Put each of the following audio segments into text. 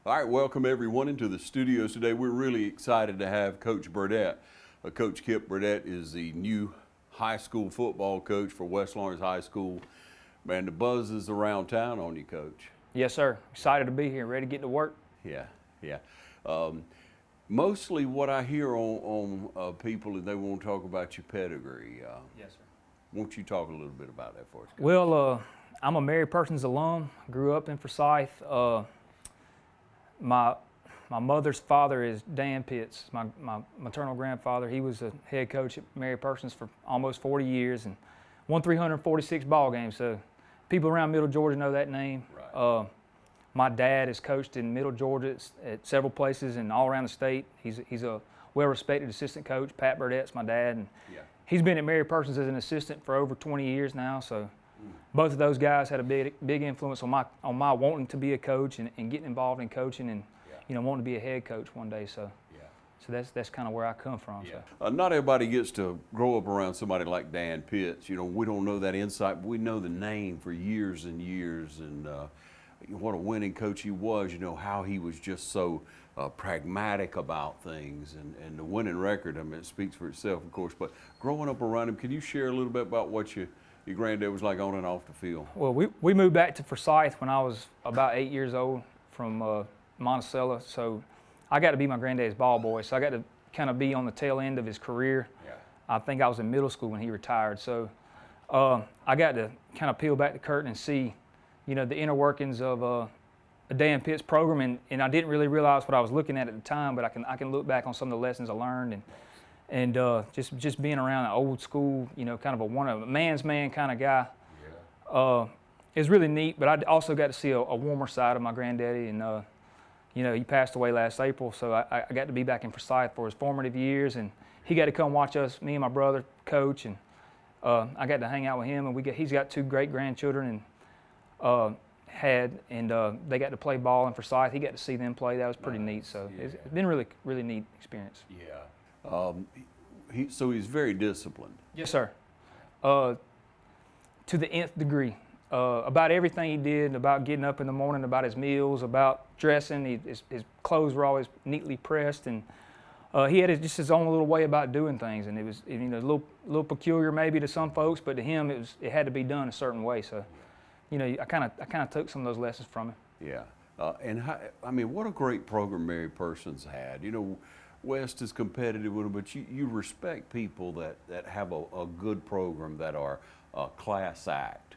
All right, welcome everyone into the studios today. We're really excited to have Coach Burdette. Coach Kipp Burdette is the new high school football coach for West Lawrence High School. Man, the buzz is around town on you, Coach. Yes, sir. Excited to be here, ready to get to work. Yeah. Mostly what I hear on people is they want to talk about your pedigree. Yes, sir. Won't you talk a little bit about that for us, Coach? Well, I'm a Mary Persons alum. Grew up in Forsyth. My mother's father is Dan Pitts, my maternal grandfather. He was a head coach at Mary Persons for almost 40 years and won 346 ball games. So people around Middle Georgia know that name. Right. My dad has coached in Middle Georgia at several places and all around the state. He's a well-respected assistant coach. Pat Burdette's my dad, and he's been at Mary Persons as an assistant for over 20 years now. So both of those guys had a big influence on my wanting to be a coach and getting involved in coaching and wanting to be a head coach one day. So that's kind of where I come from. Yeah. So. Not everybody gets to grow up around somebody like Dan Pitts. We don't know that insight, but we know the name for years and years, and what a winning coach he was. How he was just so pragmatic about things, and the winning record. I mean, it speaks for itself, of course. But growing up around him, can you share a little bit about what your granddad was like on and off the field? Well, we moved back to Forsyth when I was about 8 years old from Monticello, so I got to be my granddad's ball boy. So I got to kind of be on the tail end of his career. Yeah. I think I was in middle school when he retired. So I got to kind of peel back the curtain and see, the inner workings of a Dan Pitts program, and I didn't really realize what I was looking at the time, but I can look back on some of the lessons I learned and just being around an old school, kind of a man's man kind of guy. Yeah. It's really neat, but I also got to see a warmer side of my granddaddy, and he passed away last April, so I got to be back in Forsyth for his formative years, and he got to come watch us, me and my brother, coach, and I got to hang out with him, and he's got 2 great grandchildren, and they got to play ball in Forsyth. He got to see them play. That was pretty neat. So it's been really, really neat experience. Yeah. So he's very disciplined. Yes, sir. To the nth degree. About everything he did, about getting up in the morning, about his meals, about dressing. His clothes were always neatly pressed, and he had just his own little way about doing things. And it was a little peculiar maybe to some folks, but to him it had to be done a certain way. So. I kind of took some of those lessons from him. Yeah, and what a great program Mary Persons had. West is competitive with them, but you respect people that have a good program, that are class act.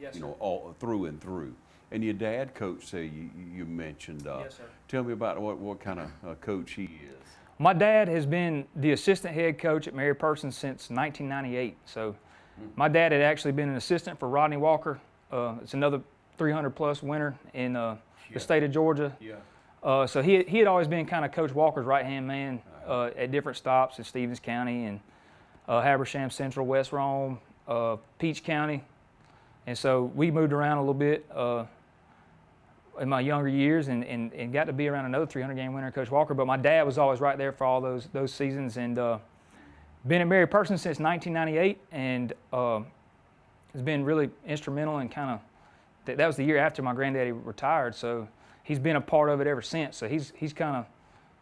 Yes, sir. All through and through. And your dad, Coach, you mentioned. Yes, sir. Tell me about what kind of coach he is. My dad has been the assistant head coach at Mary Persons since 1998. So, my dad had actually been an assistant for Rodney Walker. It's another 300-plus winner in the state of Georgia. Yeah. So he had always been kind of Coach Walker's right-hand man at different stops in Stevens County and Habersham Central, West Rome, Peach County. And so we moved around a little bit in my younger years and got to be around another 300-game winner, Coach Walker. But my dad was always right there for all those seasons, and been at Mary Persons since 1998, and has been really instrumental in kind of that was the year after my granddaddy retired, so he's been a part of it ever since. So he's kind of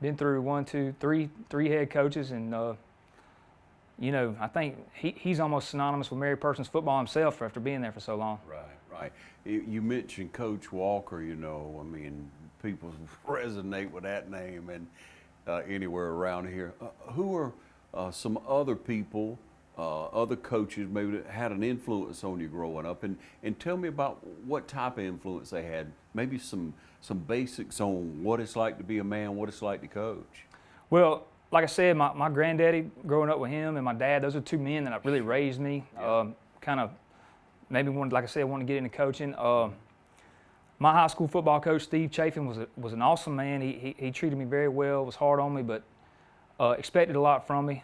been through 1, 2, 3 head coaches, and I think he's almost synonymous with Mary Persons football himself after being there for so long. Right. You mentioned Coach Walker. People resonate with that name, and anywhere around here. Who are some other people? Other coaches maybe that had an influence on you growing up, and tell me about what type of influence they had, maybe some basics on what it's like to be a man, what it's like to coach. Well, like I said, my granddaddy, growing up with him, and my dad, those are 2 men that really raised me. Yeah. Kind of maybe wanted to get into coaching. My high school football coach, Steve Chafin, was an awesome man. He treated me very well, was hard on me, but expected a lot from me.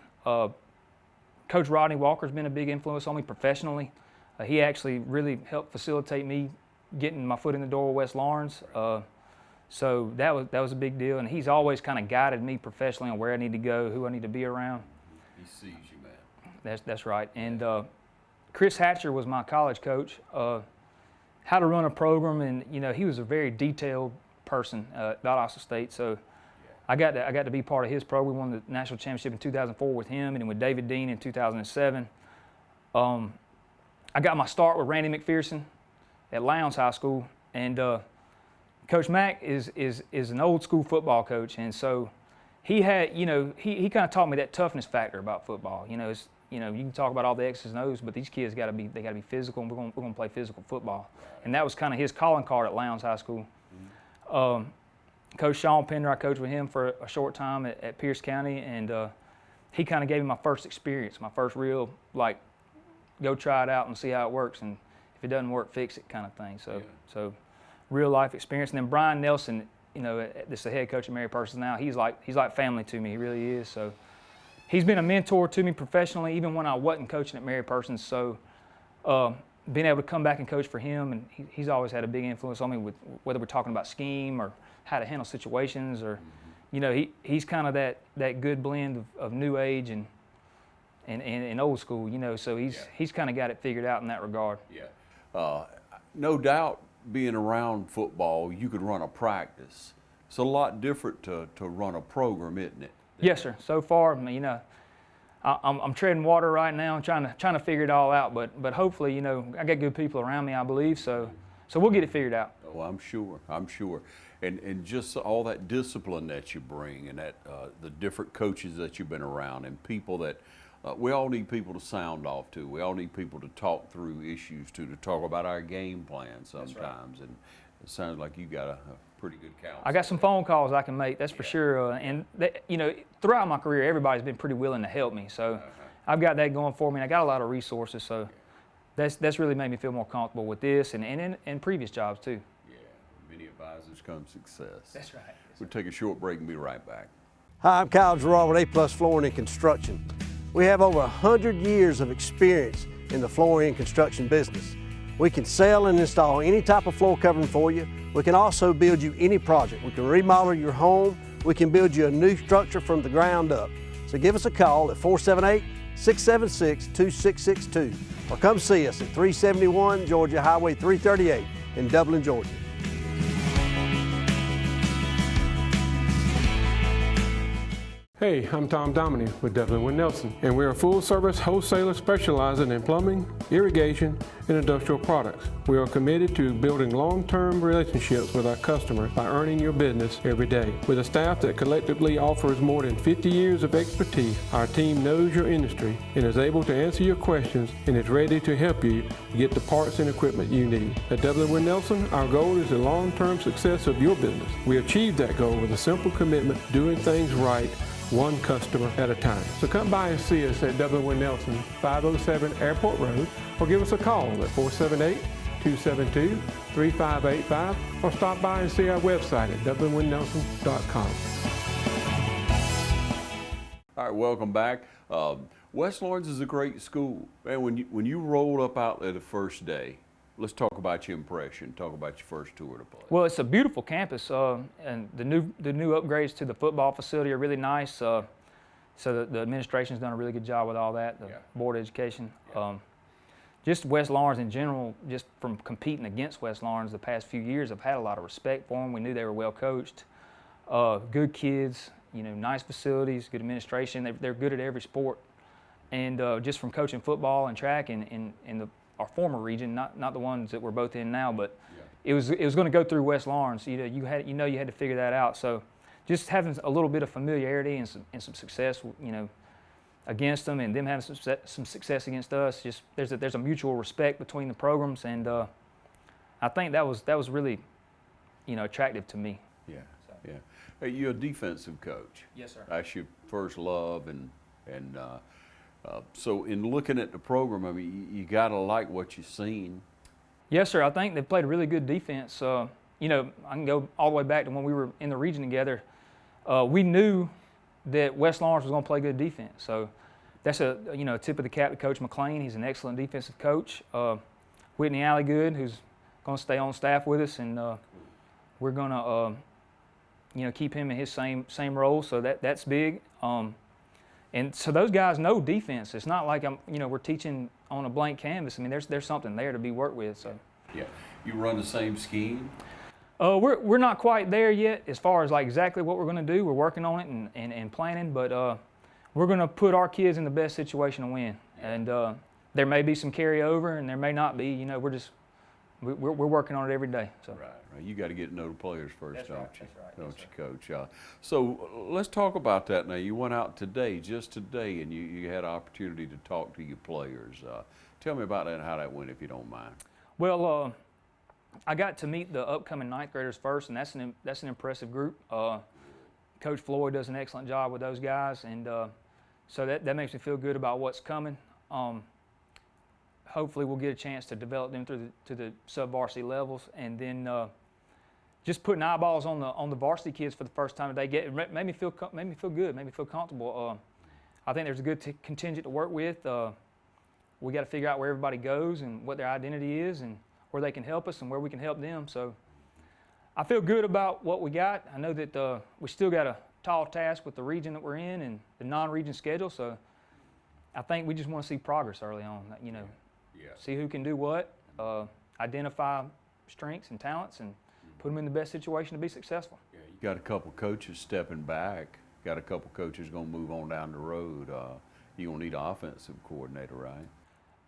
Coach Rodney Walker's been a big influence on me professionally. He actually really helped facilitate me getting my foot in the door with West Lawrence. So that was a big deal, and he's always kind of guided me professionally on where I need to go, who I need to be around. He sees you, man. That's right. And Chris Hatcher was my college coach. How to run a program, and he was a very detailed person at Valdosta State. So I got to be part of his program. We won the national championship in 2004 with him, and then with David Dean in 2007. I got my start with Randy McPherson at Lowndes High School, and Coach Mack is an old school football coach, and so he had, he kind of taught me that toughness factor about football. You can talk about all the X's and O's, but these kids got to be physical, and we're gonna play physical football, and that was kind of his calling card at Lowndes High School. Coach Sean Pender, I coached with him for a short time at Pierce County, and he kind of gave me my first experience, my first real, go try it out and see how it works, and if it doesn't work, fix it kind of thing. So real life experience. And then Brian Nelson, this is the head coach of Mary Persons now. He's like family to me. He really is. So he's been a mentor to me professionally, even when I wasn't coaching at Mary Persons. So being able to come back and coach for him, and he's always had a big influence on me with whether we're talking about scheme or how to handle situations, or he's kind of that good blend of new age and old school, so he's kind of got it figured out in that regard. Yeah, no doubt. Being around football, you could run a practice. It's a lot different to run a program, isn't it? Yes, sir. So far, I'm treading water right now, and trying to figure it all out. But hopefully, I got good people around me, I believe. So we'll get it figured out. Oh, I'm sure. And just all that discipline that you bring, and that the different coaches that you've been around, and people that we all need people to sound off to. We all need people to talk through issues to talk about our game plan sometimes. Right. And it sounds like you got a pretty good counsel. I got some phone calls I can make, that's for sure. And throughout my career, everybody's been pretty willing to help me. So I've got that going for me, and I got a lot of resources. So that's really made me feel more comfortable with this and in previous jobs too. Yeah, many advisors come success. That's right. We'll take a short break and be right back. Hi, I'm Kyle Gerard with A-Plus Flooring and Construction. We have over 100 years of experience in the flooring and construction business. We can sell and install any type of floor covering for you. We can also build you any project. We can remodel your home. We can build you a new structure from the ground up. So give us a call at 478-676-2662 or come see us at 371 Georgia Highway 338 in Dublin, Georgia. Hey, I'm Tom Dominy with Dublin Wind Nelson, and we're a full-service wholesaler specializing in plumbing, irrigation, and industrial products. We are committed to building long-term relationships with our customers by earning your business every day. With a staff that collectively offers more than 50 years of expertise, our team knows your industry and is able to answer your questions and is ready to help you get the parts and equipment you need. At Dublin Wind Nelson, our goal is the long-term success of your business. We achieve that goal with a simple commitment to doing things right, one customer at a time. So come by and see us at Dublin Wind Nelson, 507 Airport Road, or give us a call at 478-272-3585, or stop by and see our website at dublinwindnelson.com. All right, welcome back. West Lawrence is a great school. Man, when you rolled up out there the first day, let's talk about your impression. Talk about your first tour to play. Well, it's a beautiful campus, and the new upgrades to the football facility are really nice. So the administration's done a really good job with all that. The Board of Education, just West Lawrence in general. Just from competing against West Lawrence the past few years, I've had a lot of respect for them. We knew they were well coached, good kids. Nice facilities, good administration. They're good at every sport, and just from coaching football and track in our former region, not the ones that we're both in now, but it was going to go through West Lawrence. You had to figure that out. So just having a little bit of familiarity and some success, against them, and them having some success against us. Just there's a mutual respect between the programs, and I think that was really attractive to me. Yeah, yeah. Hey, you're a defensive coach. Yes, sir. That's your first love, and so in looking at the program, I mean, you gotta like what you've seen. Yes, sir. I think they played a really good defense. I can go all the way back to when we were in the region together. We knew that West Lawrence was going to play good defense. So that's a tip of the cap to Coach McLean. He's an excellent defensive coach. Whitney Alligood, who's going to stay on staff with us, and we're going to keep him in his same role. So that's big. And so those guys know defense. It's not like we're teaching on a blank canvas. I mean, there's something there to be worked with. So yeah, you run the same scheme. We're not quite there yet as far as like exactly what we're going to do. We're working on it and planning, but we're going to put our kids in the best situation to win. And there may be some carryover, and there may not be. You know, we're working on it every day. So. Right. You got to get to know the players first, That's don't right, you? that's right. Don't Yes, you, Coach? So let's talk about that now. You went out just today, and you had an opportunity to talk to your players. Tell me about that and how that went, if you don't mind. Well, I got to meet the upcoming ninth graders first, and that's an impressive group. Coach Floyd does an excellent job with those guys, and so that makes me feel good about what's coming. Hopefully, we'll get a chance to develop them to the sub-varsity levels, and then just putting eyeballs on the varsity kids for the first time today made me feel good, made me feel comfortable. I think there's a good contingent to work with. We got to figure out where everybody goes and what their identity is, and where they can help us and where we can help them. So I feel good about what we got. I know that we still got a tall task with the region that we're in and the non-region schedule. So I think we just want to see progress early on. You know, see who can do what, identify strengths and talents, and put them in the best situation to be successful. Yeah, you got a couple coaches stepping back. Got a couple coaches going to move on down the road. You're going to need an offensive coordinator, right?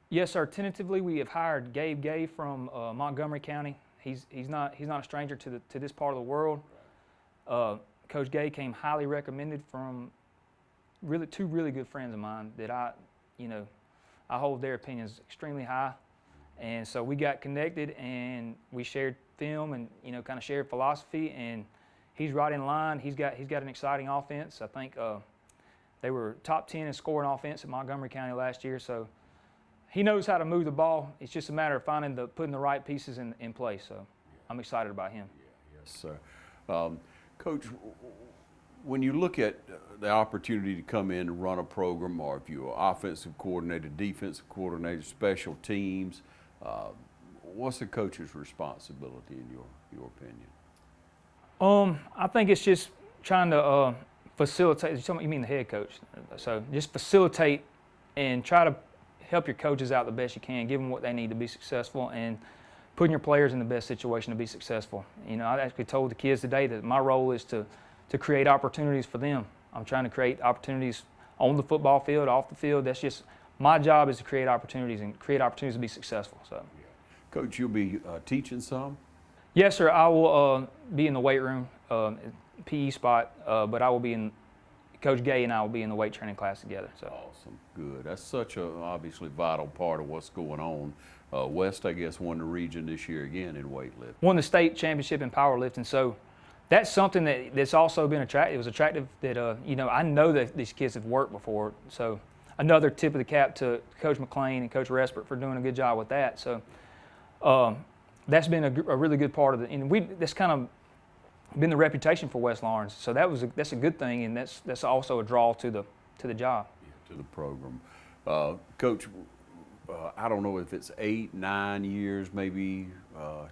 Yes, sir. Tentatively, we have hired Gabe Gay from Montgomery County. He's not a stranger to this part of the world. Coach Gay came highly recommended from two really good friends of mine that I hold their opinions extremely high. And so we got connected and we shared film and kind of shared philosophy, and he's right in line. He's got an exciting offense. I think they were top 10 in scoring offense at Montgomery County last year. So he knows how to move the ball. It's just a matter of putting the right pieces in place. So I'm excited about him. Yes, sir. Coach, when you look at the opportunity to come in and run a program, or if you're offensive coordinator, defensive coordinator, special teams, what's the coach's responsibility in your opinion? I think it's just trying to facilitate. You mean the head coach? So just facilitate and try to help your coaches out the best you can, give them what they need to be successful, and putting your players in the best situation to be successful. I actually told the kids today that my role is to create opportunities for them. I'm trying to create opportunities on the football field, off the field. That's just my job, is to create opportunities to be successful. So, Coach, you'll be teaching some? Yes, sir. I will be in the weight room, PE spot, but I will be in. Coach Gay and I will be in the weight training class together. So. Awesome, good. That's such a obviously vital part of what's going on. West, I guess, won the region this year again in weightlifting. Won the state championship in powerlifting. So that's something that's also been attractive. It was attractive that I know that these kids have worked before. So another tip of the cap to Coach McLean and Coach Respert for doing a good job with that. So that's been a really good part of it. And that's kind of been the reputation for West Lawrence. So that's a good thing, and that's also a draw to the job. Yeah, to the program. Coach, I don't know if it's 8, 9 years, maybe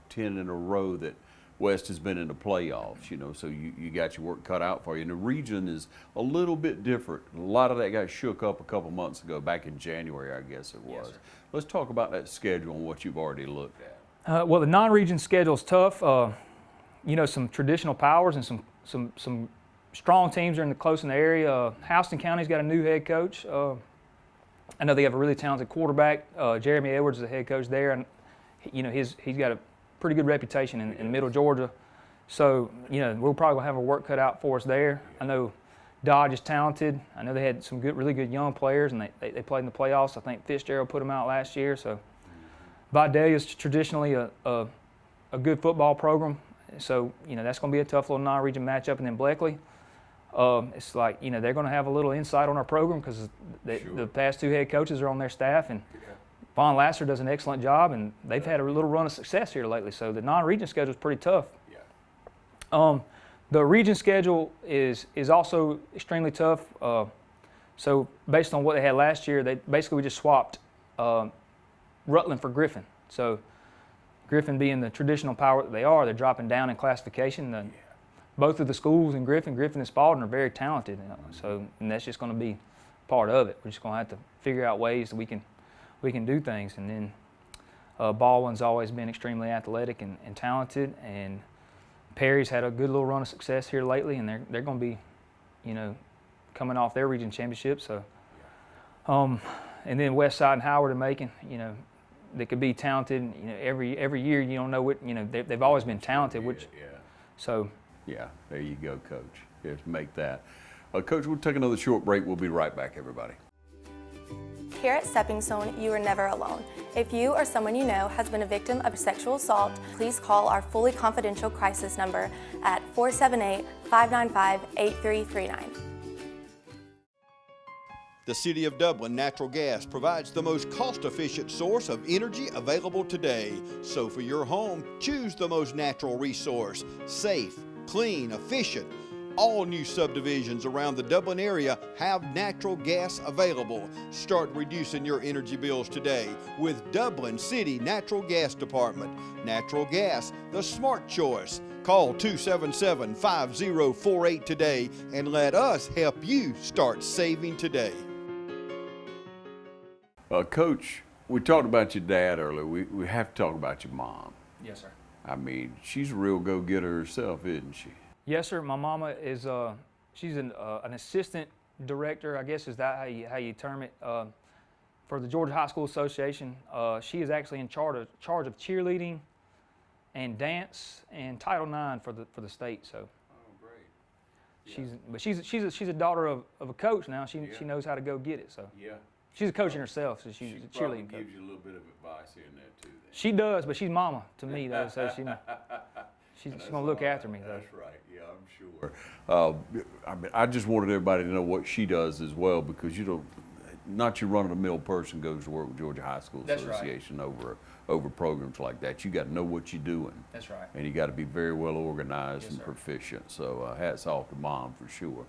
10 in a row that West has been in the playoffs, so you got your work cut out for you. And the region is a little bit different. A lot of that got shook up a couple months ago, back in January, I guess it was. Yes, sir. Let's talk about that schedule and what you've already looked at. Well, the non-region schedule is tough. Some traditional powers and some strong teams are close in the area. Houston County's got a new head coach. I know they have a really talented quarterback. Jeremy Edwards is the head coach there, and he's got a pretty good reputation in Middle Georgia. So we'll probably have our work cut out for us there. I know Dodge is talented. I know they had some really good young players, and they played in the playoffs. I think Fitzgerald put them out last year. So Vidalia is traditionally a good football program. So that's going to be a tough little non-region matchup. And then Bleckley, it's like they're going to have a little insight on our program because the past two head coaches are on their staff, and Vaughn Lasser does an excellent job, and they've had a little run of success here lately. So the non-region schedule is pretty tough. Yeah. The region schedule is also extremely tough. So based on what they had last year, we just swapped Rutland for Griffin. So Griffin being the traditional power that they are, they're dropping down in classification. Both of the schools in Griffin and Spalding are very talented. And that's just going to be part of it. We're just going to have to figure out ways that we can do things. And then Baldwin's always been extremely athletic and talented, and Perry's had a good little run of success here lately, and they're going to be, you know, coming off their region championship. So, and then Westside and Howard and Macon, you know, they could be talented. You know, every year you don't know what, you know, they've always been talented. Which, so. Yeah, there you go, Coach. Just make that. Coach, we'll take another short break. We'll be right back, everybody. Here at Stepping Stone, you are never alone. If you or someone you know has been a victim of sexual assault, please call our fully confidential crisis number at 478-595-8339. The City of Dublin Natural Gas provides the most cost-efficient source of energy available today. So for your home, choose the most natural resource. Safe, clean, efficient. All new subdivisions around the Dublin area have natural gas available. Start reducing your energy bills today with Dublin City Natural Gas Department. Natural gas, the smart choice. Call 277-5048 today and let us help you start saving today. Coach, we talked about your dad earlier. We have to talk about your mom. Yes, sir. I mean, she's a real go-getter herself, isn't she? Yes, sir. My mama is she's an assistant director, I guess is that how you term it, for the Georgia High School Association. She is actually in charge of cheerleading and dance and Title IX for the state. So. Oh, great. Yeah. She's a daughter of a coach now. She knows how to go get it. So. Yeah. She's a coach in herself, so she's a cheerleading coach. Gives you a little bit of advice in there too. Then. She does, but she's mama to me though, so she's gonna look after me though. That's right. Yeah, I'm sure. I mean, I just wanted everybody to know what she does as well, because you don't, not your run-of-the-mill person goes to work with Georgia High School Association over programs like that. You got to know what you're doing. That's right. And you got to be very well organized and proficient. So hats off to Mom for sure.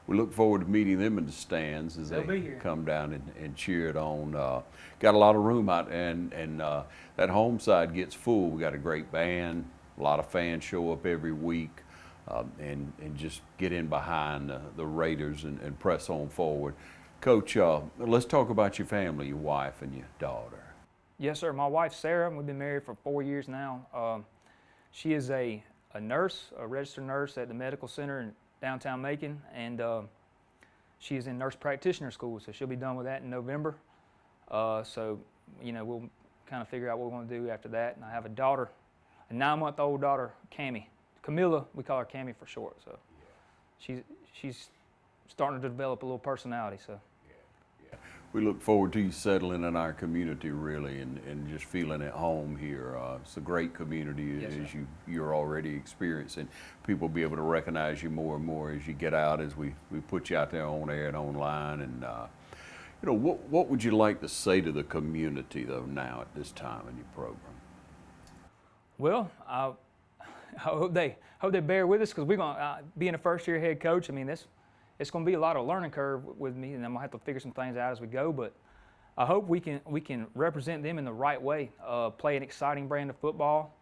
We look forward to meeting them in the stands as they come down and cheer it on. Got a lot of room out, and that home side gets full. We got a great band. A lot of fans show up every week, and just get in behind the Raiders and press on forward. Coach, let's talk about your family, your wife and your daughter. Yes, sir. My wife, Sarah, we've been married for 4 years now. She is a nurse, a registered nurse at the medical center in downtown Macon, and she is in nurse practitioner school, so she'll be done with that in November. So, you know, we'll kind of figure out what we're going to do after that. And I have a daughter, a 9-month-old daughter, Camilla, we call her Cammy for short. So she's starting to develop a little personality. So. We look forward to you settling in our community, really, and just feeling at home here. It's a great community, as you're already experiencing. People will be able to recognize you more and more as you get out, as we put you out there on air and online. And you know, what would you like to say to the community, though, now at this time in your program? Well, I hope they bear with us, because we're going to being a first-year head coach. I mean, it's going to be a lot of learning curve with me, and I'm going to have to figure some things out as we go. But I hope we can represent them in the right way, play an exciting brand of football,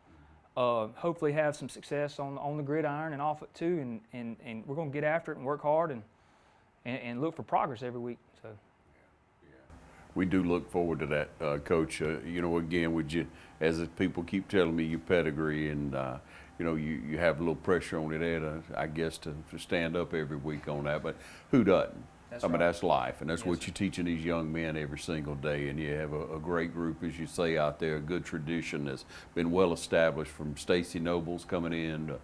hopefully have some success on the gridiron and off it too, and we're going to get after it and work hard and look for progress every week. So. We do look forward to that, Coach. You know, again, as people keep telling me, your pedigree, and you know, you have a little pressure on your head, I guess, to stand up every week on that. But who doesn't? I mean, that's life, and that's what you're teaching these young men every single day. And you have a great group, as you say, out there, a good tradition that's been well established, from Stacy Nobles coming in to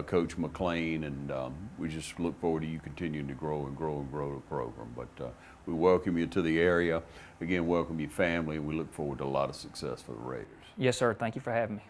Coach McLean, and we just look forward to you continuing to grow and grow and grow the program. But we welcome you to the area. Again, welcome your family, and we look forward to a lot of success for the Raiders. Yes, sir. Thank you for having me.